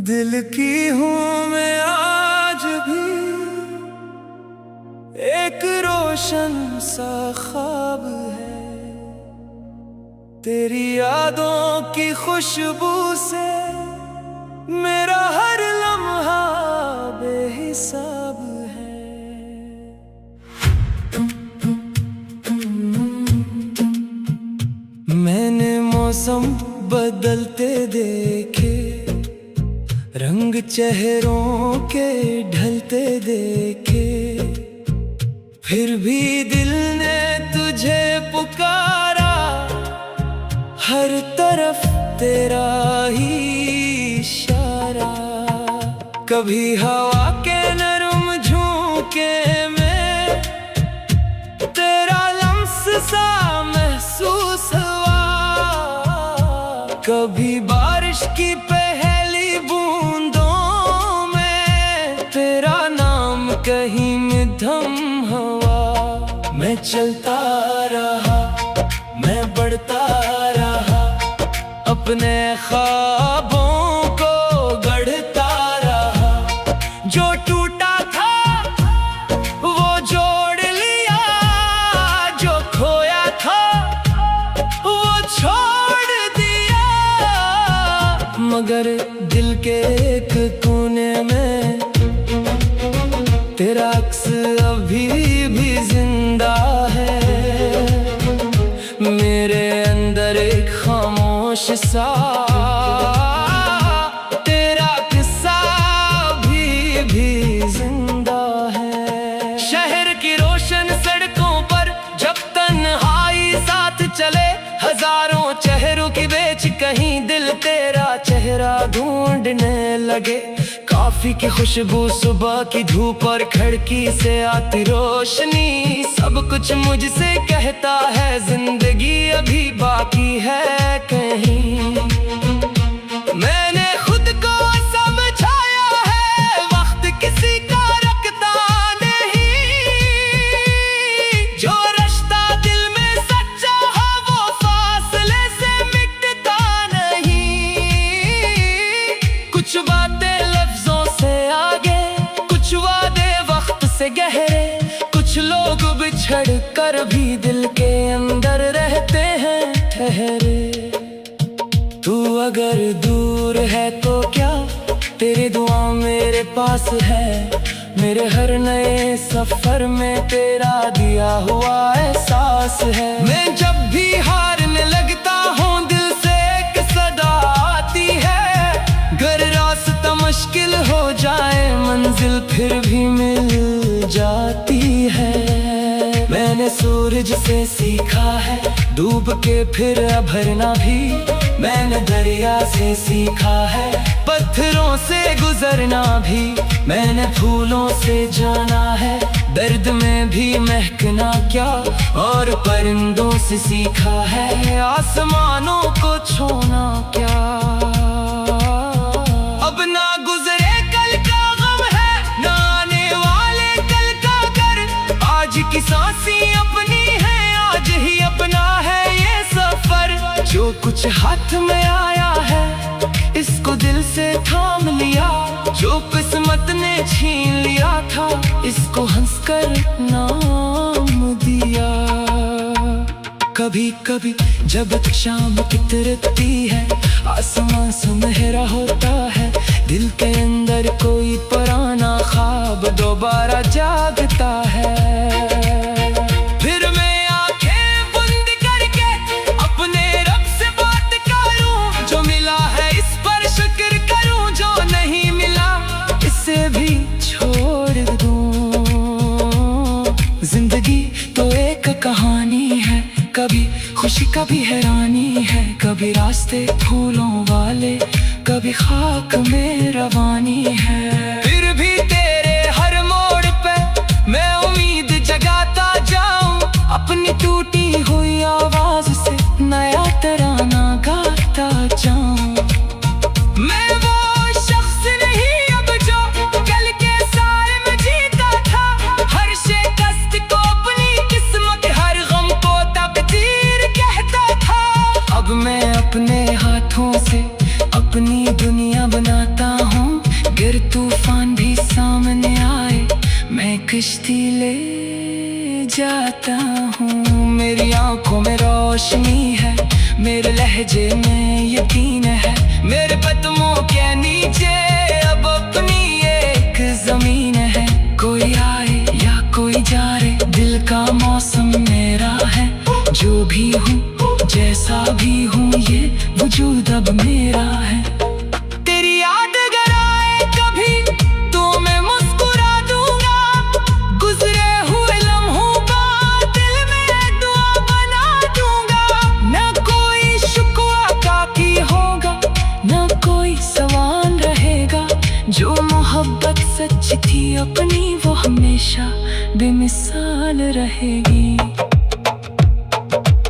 दिल की हूँ मैं आज भी एक रोशन सा ख्वाब है, तेरी यादों की खुशबू से मेरा हर लम्हा बेहिसाब है। मैंने मौसम बदलते देखे, रंग चेहरों के ढलते देखे, फिर भी दिल ने तुझे पुकारा, हर तरफ तेरा ही इशारा। कभी हवा के नरम झोंके में तेरा लम्स सा महसूस हुआ, कभी बारिश की पहली बूंदों में तेरा नाम कहीं मध्यम हवा। मैं चलता रहा, मैं बढ़ता रहा, अपने ख्वाबों को गढ़ता रहा। जो टूटा था वो जोड़ लिया, जो खोया था वो छोड़ दिया। मगर दिल के एक कोने में तेरा अक्स अभी भी जिंदा है। मेरे अंदर एक खामोश सा तेरा किस्सा भी जिंदा है। शहर की रोशन सड़कों पर जब तन्हाई साथ चले, हजारों चेहरों की बेच कहीं दिल तेरा चेहरा ढूंढने लगे। कॉफी की खुशबू, सुबह की धूप और खिड़की से आती रोशनी, सब कुछ मुझसे कहता है जिंदगी अभी बाकी है कहीं। मैंने खुद को समझाया है वक्त किसी का रखता नहीं, जो रिश्ता दिल में सच्चा हो वो फासले से मिटता नहीं। कुछ बातें लफ्जों से आगे, कुछ वादे वक्त से गहरे, कुछ लोग बिछड़ कर भी दिल के अंदर रहते हैं ठहरे। तू अगर दूर है तो क्या, तेरी दुआ मेरे पास है। मेरे हर नए सफर में तेरा दिया हुआ एहसास है। मैं जब भी हारने लगता हूँ दिल से एक सदा आती है, गर रास्ता मुश्किल हो जाए मंजिल फिर भी मिल जाती है। मैंने सूरज से सीखा है डूब के फिर अभरना भी, मैंने दरिया से सीखा है पत्थरों से गुजरना भी। मैंने फूलों से जाना है दर्द में भी महकना क्या, और परिंदों से सीखा है आसमानों को छूना क्या। अब ना गुजरे कल का गम है, ना आने वाले कल का घर। आज की सांसें अपनी है, आज ही अपना है ये सफर। जो कुछ हाथ में आया है इसको दिल से थाम लिया, जो किस्मत ने छीन लिया था इसको हंसकर नाम दिया। कभी कभी जब शाम उतरती है, आसमान सुनहरा होता है, दिल के अंदर कोई पुराना ख्वाब दोबारा जागता है। फिर मैं आंखें बंद करके अपने रब से बात करूं, जो मिला है इस पर शुक्र करूं, जो नहीं मिला इसे भी छोड़ दूं। जिंदगी तो एक कहानी है, कभी खुशी कभी हैरानी है, कभी रास्ते फूलों वाले कभी खाक में रवानी है। फिर भी तेरे हर मोड़ पे मैं उम्मीद जगाता जाऊं, अपनी टूटी हुई आवाज से नया तराना गाता जाऊं। मैं वो शख्स नहीं अब जो कल के साए में जीता था, हर शिकस्त को अपनी किस्मत, हर गम को तकदीर कहता था। अब मैं अपने आंखों में रोशनी है, मेरे लहजे में यकीन है। मेरे कदमों के नीचे अब अपनी एक जमीन है। कोई आए या कोई जा रे, दिल का मौसम मेरा है। जो भी हूँ जैसा भी हूँ, ये वजूद अब मेरा है। तेरी याद अगर आए कभी तो मैं मुस्कुरा दूंगा। गुजरे हुए लम्हों का दिल में दुआ बना दूंगा। न कोई शुक्वा काकी होगा, न कोई सवाल रहेगा। जो मोहब्बत सच थी अपनी, वो हमेशा बेमिसाल रहेगी।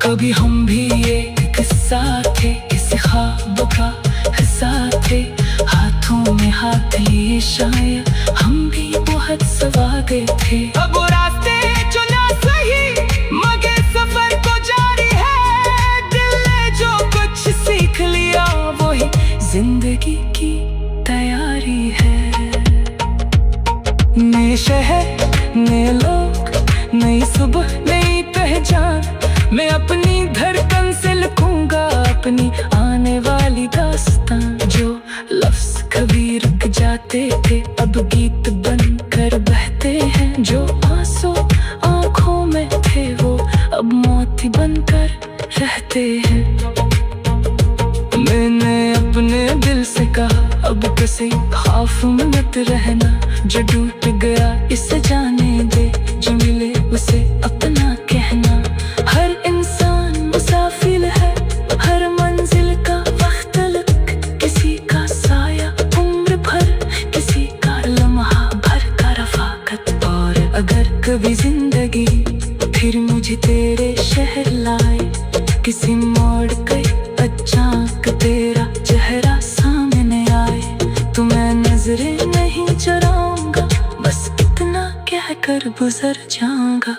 कभी हम भी एक किस्सा थे, किसी ख्वाब का हिस्सा थे। हाथों में हाथ लिए शायद हम भी बहुत सवागे थे। अब वो रास्ते चुना सही, मगर सफर को जारी है। दिल ने जो कुछ सीख लिया, वही जिंदगी की तैयारी है। नए शहर, नए लोग, नई सुबह, नई पहचान। मैं अपनी धड़कन से लिखूंगा अपनी आने वाली दास्तान। जो लफ्ज कभी रुक जाते थे, अब गीत बनकर बहते हैं। जो आंसू आंखों में थे, वो अब मोती बनकर रहते हैं। मैंने अपने दिल से कहा, अब किसी खौफ में मत रहना। जो टूट गया इसे जाने दे, जो मिले उसे अपना कहना। हर इंसान मुसाफिर है, हर मंजिल का वक्त अलग। किसी का साया उम्र भर, किसी का लम्हा भर का रफाकत। और अगर कभी जिंदगी फिर मुझे तेरे शहर लाए, किसी मोड़ पे अचानक तेरा चेहरा सामने आए, तो मैं नजरें नहीं चुराऊंगा, बस इतना कहकर गुजर जाऊंगा।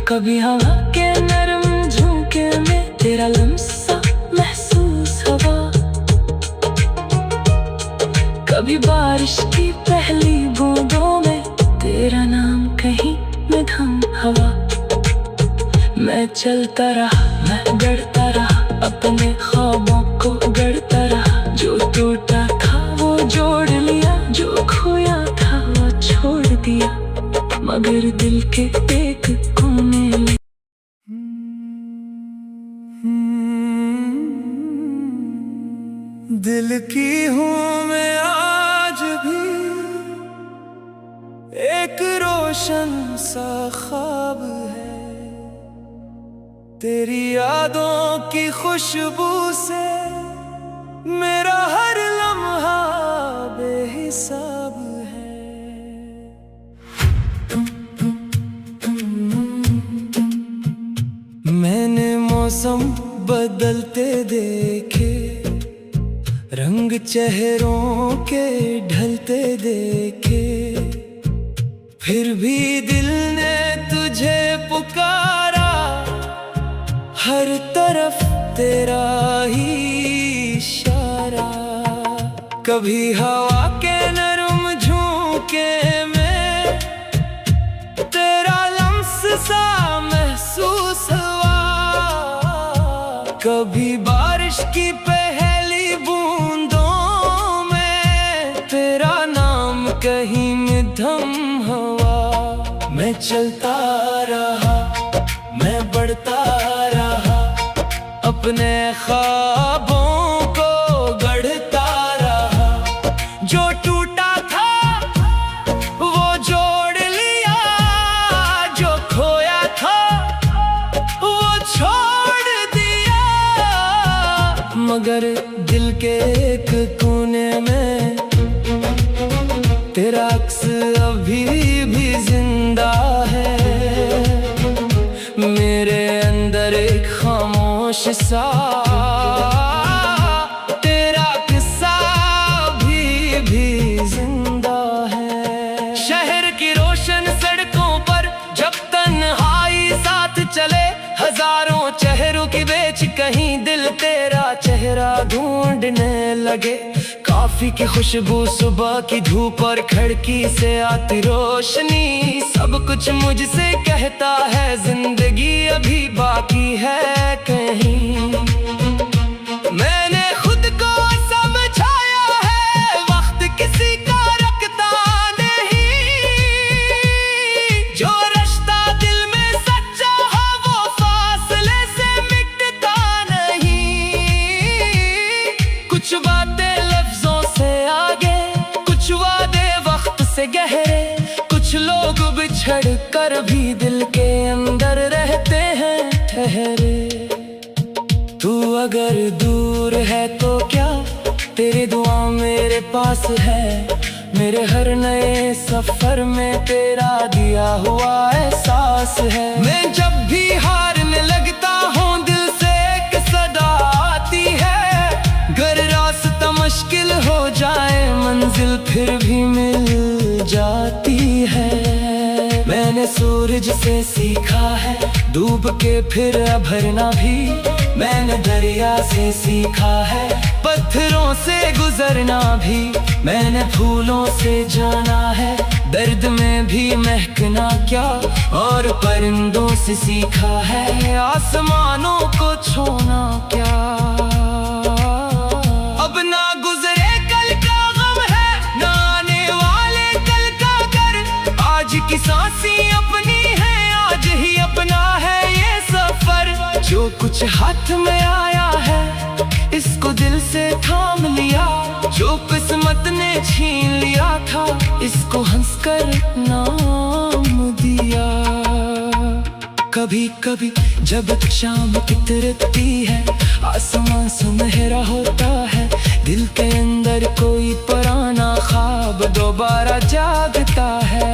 कभी हवा के नरम झोंके में तेरा लम्सा महसूस हुआ। कभी बारिश की पहली बूंदों में तेरा नाम कहीं में थम हवा। मैं चलता रहा, मैं गढ़ता रहा, अपने ख्वाबों को गढ़ता रहा। जो टूटा था वो जोड़ लिया, जो खोया था वो छोड़ दिया। मगर दिल के एक कोने में दिल की हूँ मैं आज भी, एक रोशन सा ख्वाब है। तेरी यादों की खुशबू से मेरा हर लम्हा बेहिसाब है। मैंने मौसम बदलते देखे, रंग चेहरों के ढलते देखे। फिर भी दिल ने तुझे पुकारा, हर तरफ तेरा ही इशारा। कभी हवा के नरम झोंके में तेरा लम्स सा महसूस हुआ। कभी बारिश की पहली बूंदों में तेरा नाम कहीं में थम हुआ। मैं चलता रहा, मैं बढ़ता रहा, अपने ख्वाबों को गढ़ता रहा। जो टूटा था वो जोड़ लिया, जो खोया था वो छोड़ दिया। मगर दिल के एक कोने में तेरा अक्स अभी भी जिंदा है। मेरे अंदर एक खामोश सा तेरा किस्सा भी जिंदा है। शहर की रोशन सड़कों पर जब तन्हाई साथ चले, हजारों चेहरों की बेच कहीं दिल तेरा चेहरा ढूंढने लगे। कॉफी की खुशबू, सुबह की धूप और खिड़की से आती रोशनी, सब कुछ मुझसे कहता है जिंदगी से गहरे। कुछ लोग बिछड़ कर भी दिल के अंदर रहते हैं ठहरे। तू अगर दूर है तो क्या, तेरी दुआ मेरे पास है। मेरे हर नए सफर में तेरा दिया हुआ एहसास है। मैं जब भी हारने लगता हूँ दिल से एक सदा आती है। अगर रास्ता मुश्किल हो जाए मंजिल फिर भी मिल जाती है। मैंने सूरज से सीखा है डूब के फिर अभरना भी। मैंने दरिया से सीखा है पत्थरों से गुजरना भी। मैंने फूलों से जाना है दर्द में भी महकना क्या। और परिंदों से सीखा है आसमानों को छूना क्या। अब ना गुजरे कल का गम है, ना आने वाले कल का घर। आज की सांसें अपनी है, आज ही अपना है ये सफर। जो कुछ हाथ में आया है इसको दिल से थाम लिया। जो किस्मत ने छीन लिया था इसको हंसकर नाम दिया। कभी कभी जब शाम उतरती है आसमां सुनहरा होता है। दिल के अंदर कोई पुराना ख्वाब दोबारा जागता है।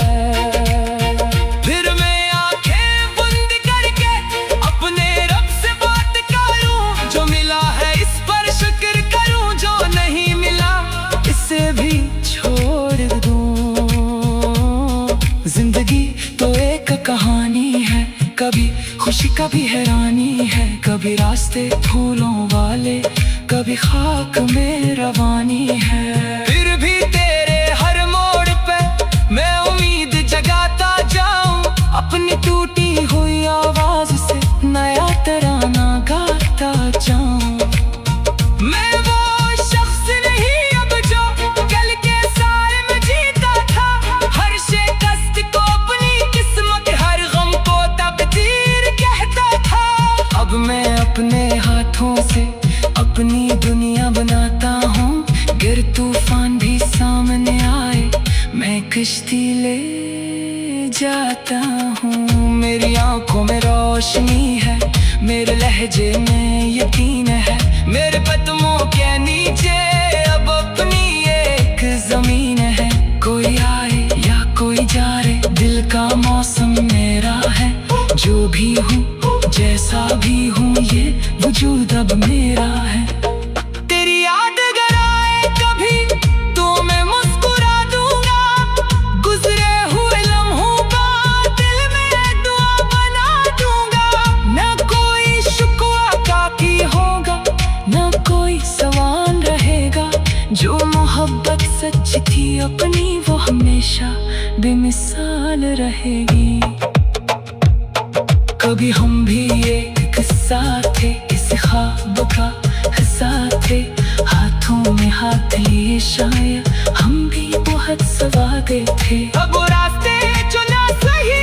फिर मैं आंखें बंद करके अपने रब से बात करूं। जो मिला है इस पर शुक्र करूं, जो नहीं मिला इसे भी छोड़ दूं। जिंदगी तो एक कहानी है, कभी खुशी कभी हैरानी है। कभी रास्ते फूलों वाले, कभी खाक में रवानी है। फिर भी तेरे हर मोड़ पे मैं उम्मीद जगाता जाऊं। अपनी टूटी हुई आवाज से नया तराना गाता जाऊं। मैं वो शख्स नहीं अब जो कल के सारे में जीता था। हर शिकस्त को अपनी किस्मत, हर गम को तकदीर कहता था। अब मैं अपने हाथों से अपनी दुनिया बनाता हूँ। गिर तूफान भी सामने आए मैं कश्ती ले जाता हूँ। मेरी आंखों में रोशनी है, मेरे लहजे में यकीन है। मेरे कदमों के नीचे अब अपनी एक जमीन है। कोई आए या कोई जाए दिल का मौसम मेरा है। जो भी हूँ जैसा भी हूँ ये वजूद अब मेरा है। तेरी याद अगर आए कभी तो मैं मुस्कुरा दूंगा। गुजरे हुए लम्हों का दिल में दुआ बना दूंगा। ना कोई शुक्वा काफी होगा, ना कोई सवाल रहेगा। जो मोहब्बत सच थी अपनी वो हमेशा बेमिसाल रहेगी। कभी हम भी एक किस्सा थे, इस ख्वाब का हिस्सा थे। हाथों में हाथ लिए शायद हम भी बहुत सवादे थे। अब वो रास्ते चुना सही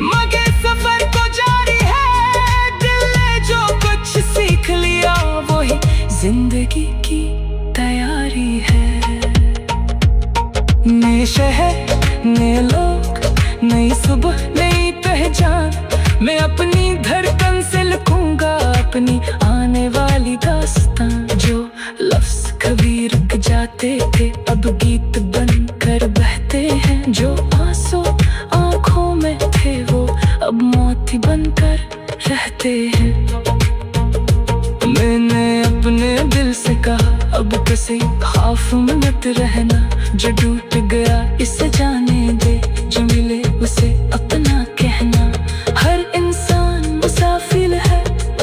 मगर सफर को जारी है। दिल ने जो कुछ सीख लिया वही जिंदगी की तैयारी है। नए शहर नए लोग, नई सुबह नई पहचान। मैं अपनी धड़कन से लिखूंगा अपनी आने वाली दास्तां। जो लफ्ज कभी रुक जाते थे अब गीत बनकर बहते हैं। जो आंसू आंखों में थे वो अब मोती बनकर रहते हैं। मैंने अपने दिल से कहा अब किसी खौफ में मत रहना। जो टूट गया इसे जाने दे, जो मिले उसे अपना कहना। हर इंसान मुसाफिर है,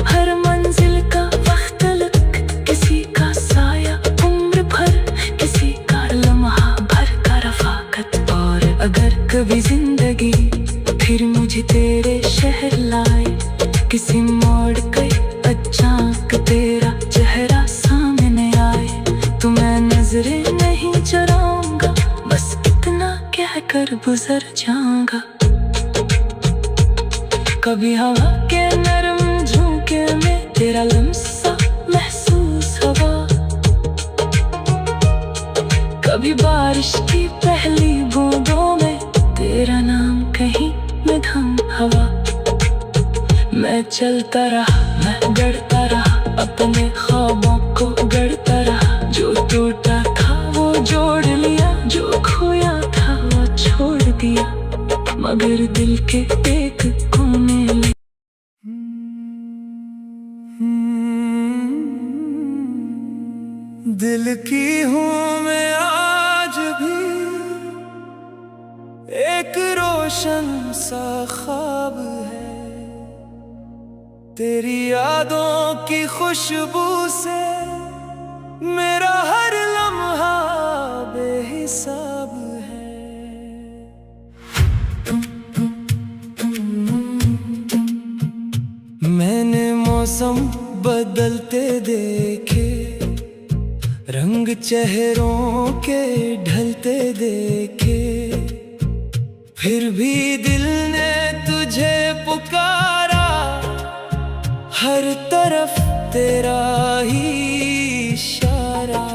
हर मंजिल का वक्त अलग। किसी का साया उम्र भर, किसी का लम्हा भर का रफाकत। और अगर कभी जिंदगी फिर मुझे तेरे शहर लाए, किसी मोड़ पे अचानक तेरा चेहरा सामने आए, तो मैं नजरें नहीं चुराऊंगा, बस इतना कहकर गुजर जाऊंगा। कभी हवा के नरम झोंके में तेरा लम्सा महसूस हवा। कभी बारिश की पहली बूंदों चलता रहा, मैं गढ़ता रहा, अपने ख्वाबों को गढ़ता रहा। जो टूटा था वो जोड़ लिया, जो खोया था वो छोड़ दिया, मगर दिल के एक कोने में दिल की हूँ मैं आज भी, एक रोशन सा ख्वाब है। तेरी यादों की खुशबू से मेरा हर लम्हा बेहिसाब है। मैंने मौसम बदलते देखे, रंग चेहरों के ढलते देखे, फिर भी दिल ने तुझे पुकारा। हर तरफ तेरा ही इशारा,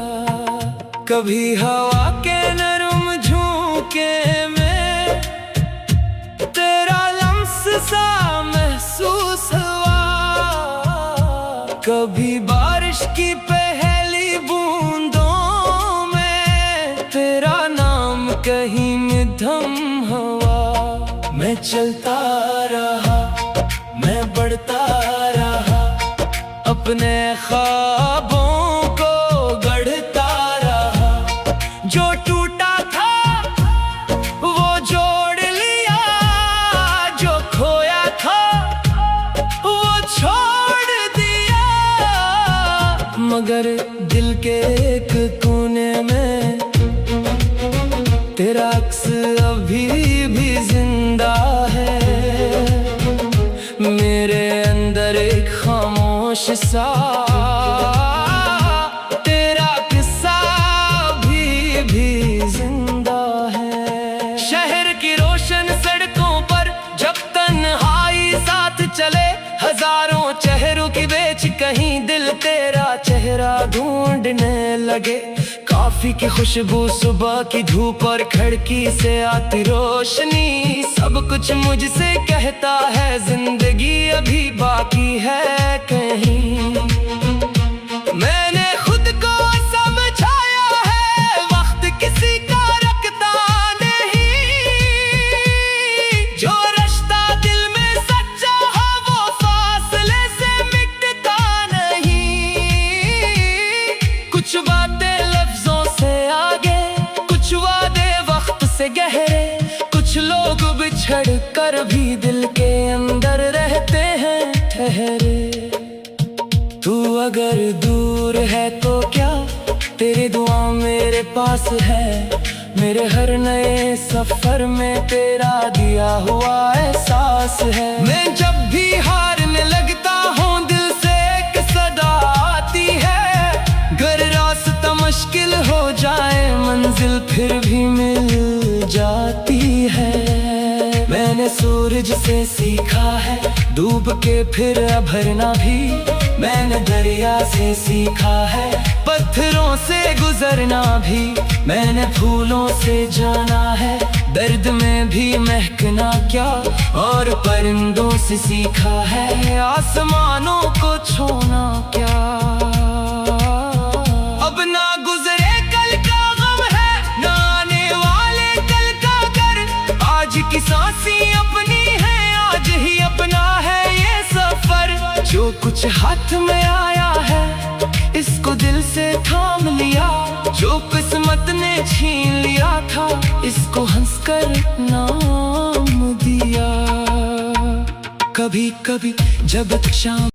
कभी हवा के नरम झोंके में तेरा लम्स सा महसूस हुआ। कभी बारिश की पहली बूंदों में तेरा नाम कहीं मध्यम हुआ। मैं चलता रहा, मैं बढ़ता रहा, अपने ख्वाबों को गढ़ता रहा। जो टूटा था वो जोड़ लिया, जो खोया था वो छोड़ दिया, मगर दिल के एक कोने में तेरा अक्स अभी भी जिंदा है। मेरे अंदर एक खामोश सा तेरा किस्सा भी जिंदा है। शहर की रोशन सड़कों पर जब तन्हाई साथ चले, हजारों चेहरों की बेच कहीं दिल तेरा चेहरा ढूंढने लगे। कॉफी की खुशबू, सुबह की धूप और खिड़की से आती रोशनी, सब कुछ मुझसे कहता है जिंदगी अभी बाकी है कहीं। मैंने खुद को समझाया है वक्त किसी का रखता नहीं। जो रिश्ता दिल में सच्चा है वो फासले से मिटता नहीं। कुछ बातें लफ्जों से आगे, कुछ वादे वक्त से गहरे, कुछ लोग बिछड़ कर भी दिल के अंदर रहते हैं ठहरे। तू अगर दूर है तो क्या, तेरी दुआ मेरे पास है। मेरे हर नए सफर में तेरा दिया हुआ एहसास है। मैं जब भी हारने लगता हूँ दिल से एक सदा आती है। घर रास्ता मुश्किल हो जाए मंजिल फिर भी मिल जाती है। मैंने सूरज से सीखा है डूब के फिर भरना भी। मैंने दरिया से सीखा है पत्थरों से गुजरना भी। मैंने फूलों से जाना है दर्द में भी महकना क्या। और परिंदों से सीखा है आसमानों को छूना क्या। अब ना गुजरे कल का गम है, ना आने वाले कल का घर। आज की सांसें अपनी है, आज ही अपना है ये सफर। जो कुछ हाथ में आया है इसको दिल से थाम लिया। जो किस्मत ने छीन लिया था इसको हंसकर नाम दिया। कभी कभी जब शाम